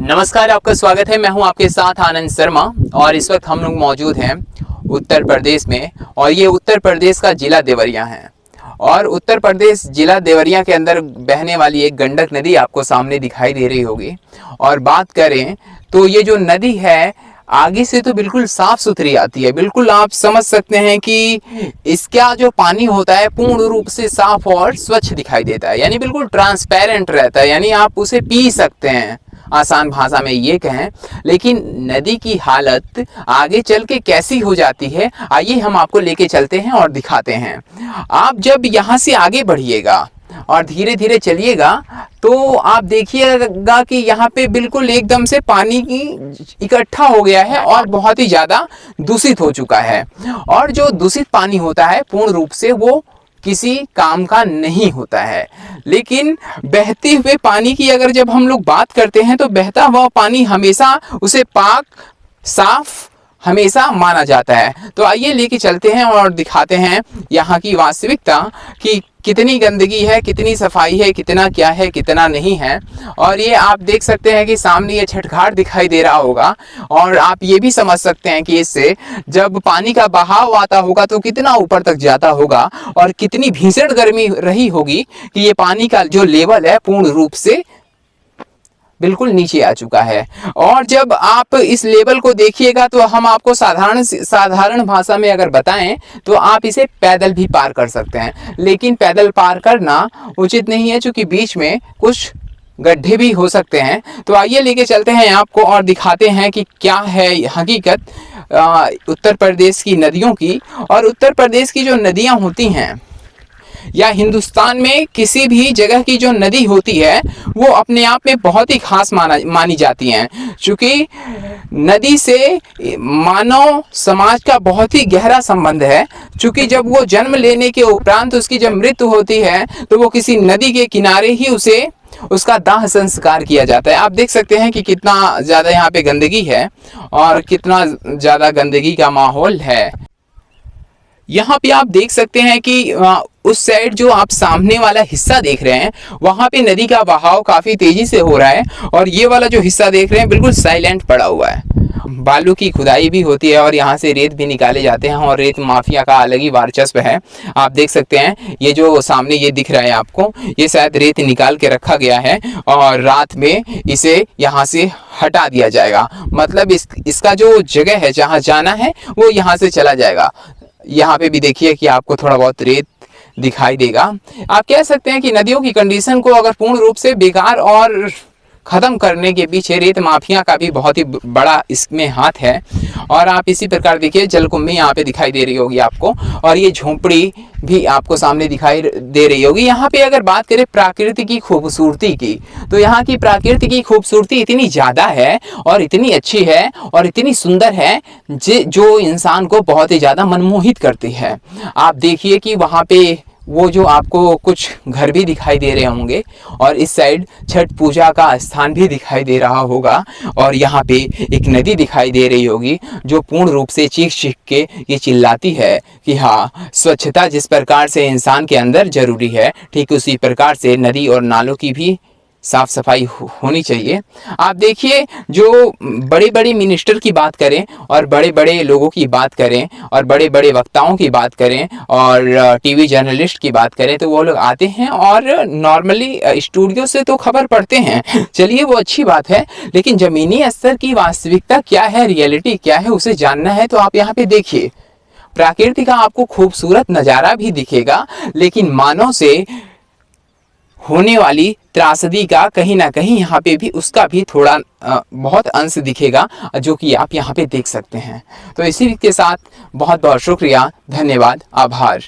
नमस्कार, आपका स्वागत है। मैं हूं आपके साथ आनंद शर्मा और इस वक्त हम लोग मौजूद हैं उत्तर प्रदेश में और ये उत्तर प्रदेश का जिला देवरिया है। और उत्तर प्रदेश जिला देवरिया के अंदर बहने वाली एक गंडक नदी आपको सामने दिखाई दे रही होगी। और बात करें तो ये जो नदी है आगे से तो बिल्कुल साफ सुथरी आती है। बिल्कुल आप समझ सकते हैं कि इसका जो पानी होता है पूर्ण रूप से साफ और स्वच्छ दिखाई देता है, यानी बिल्कुल ट्रांसपेरेंट रहता है, यानी आप उसे पी सकते हैं, आसान भाषा में ये कहें। लेकिन नदी की हालत आगे चल के कैसी हो जाती है, आइए हम आपको लेके चलते हैं और दिखाते हैं। आप जब यहाँ से आगे बढ़िएगा और धीरे धीरे चलिएगा तो आप देखिएगा कि यहाँ पे बिल्कुल एकदम से पानी की इकट्ठा हो गया है और बहुत ही ज़्यादा दूषित हो चुका है। और जो दूषित पानी होता है पूर्ण रूप से वो किसी काम का नहीं होता है। लेकिन बहते हुए पानी की अगर जब हम लोग बात करते हैं तो बहता हुआ पानी हमेशा उसे पाक साफ हमेशा माना जाता है। तो आइए लेके चलते हैं और दिखाते हैं यहाँ की वास्तविकता कि कितनी गंदगी है, कितनी सफाई है, कितना क्या है, कितना नहीं है। और ये आप देख सकते हैं कि सामने ये छठ घाट दिखाई दे रहा होगा और आप ये भी समझ सकते हैं कि इससे जब पानी का बहाव आता होगा तो कितना ऊपर तक जाता होगा और कितनी भीषण गर्मी रही होगी कि ये पानी का जो लेवल है पूर्ण रूप से बिल्कुल नीचे आ चुका है। और जब आप इस लेवल को देखिएगा तो हम आपको साधारण भाषा में अगर बताएं तो आप इसे पैदल भी पार कर सकते हैं, लेकिन पैदल पार करना उचित नहीं है क्योंकि बीच में कुछ गड्ढे भी हो सकते हैं। तो आइए लेके चलते हैं आपको और दिखाते हैं कि क्या है हकीकत उत्तर प्रदेश की नदियों की। और उत्तर प्रदेश की जो नदियां होती हैं या हिंदुस्तान में किसी भी जगह की जो नदी होती है वो अपने आप में बहुत ही खास मानी जाती हैं, क्योंकि नदी से मानव समाज का बहुत ही गहरा संबंध है। क्योंकि जब वो जन्म लेने के उपरांत उसकी जब मृत्यु होती है तो वो किसी नदी के किनारे ही उसका दाह संस्कार किया जाता है। आप देख सकते हैं कि कितना ज़्यादा यहाँ पे गंदगी है और कितना ज़्यादा गंदगी का माहौल है। यहाँ पे आप देख सकते हैं कि उस साइड जो आप सामने वाला हिस्सा देख रहे हैं वहाँ पे नदी का बहाव काफ़ी तेज़ी से हो रहा है और ये वाला जो हिस्सा देख रहे हैं बिल्कुल साइलेंट पड़ा हुआ है। बालू की खुदाई भी होती है और यहाँ से रेत भी निकाले जाते हैं और रेत माफिया का अलग ही वर्चस्व है। आप देख सकते हैं ये जो सामने ये दिख रहा है आपको, ये शायद रेत निकाल के रखा गया है और रात में इसे यहाँ से हटा दिया जाएगा। मतलब इसका जो जगह है जहाँ जाना है वो यहाँ से चला जाएगा। यहाँ पे भी देखिए कि आपको थोड़ा बहुत रेत दिखाई देगा। आप कह सकते हैं कि नदियों की कंडीशन को अगर पूर्ण रूप से बेकार और ख़त्म करने के पीछे रेत माफिया का भी बहुत ही बड़ा इसमें हाथ है। और आप इसी प्रकार देखिए जलकुंभी यहाँ पे दिखाई दे रही होगी आपको और ये झोंपड़ी भी आपको सामने दिखाई दे रही होगी। यहाँ पे अगर बात करें प्रकृति की खूबसूरती की तो यहाँ की प्रकृति की खूबसूरती इतनी ज़्यादा है और इतनी अच्छी है और इतनी सुंदर है जो इंसान को बहुत ही ज़्यादा मनमोहित करती है। आप देखिए कि वहाँ पे वो जो आपको कुछ घर भी दिखाई दे रहे होंगे और इस साइड छठ पूजा का स्थान भी दिखाई दे रहा होगा और यहाँ पे एक नदी दिखाई दे रही होगी जो पूर्ण रूप से चीख चीख के ये चिल्लाती है कि हाँ, स्वच्छता जिस प्रकार से इंसान के अंदर जरूरी है ठीक उसी प्रकार से नदी और नालों की भी साफ सफाई होनी चाहिए। आप देखिए जो बड़े बड़े मिनिस्टर की बात करें और बड़े बड़े लोगों की बात करें और बड़े बड़े वक्ताओं की बात करें और टीवी जर्नलिस्ट की बात करें तो वो लोग आते हैं और नॉर्मली स्टूडियो से तो खबर पढ़ते हैं, चलिए वो अच्छी बात है। लेकिन ज़मीनी स्तर की वास्तविकता क्या है, रियलिटी क्या है, उसे जानना है तो आप यहाँ पे देखिए प्रकृति का आपको खूबसूरत नज़ारा भी दिखेगा, लेकिन मानव से होने वाली त्रासदी का कहीं ना कहीं यहाँ पे भी उसका भी थोड़ा बहुत अंश दिखेगा जो कि आप यहाँ पे देख सकते हैं। तो इसी के साथ बहुत बहुत शुक्रिया, धन्यवाद, आभार।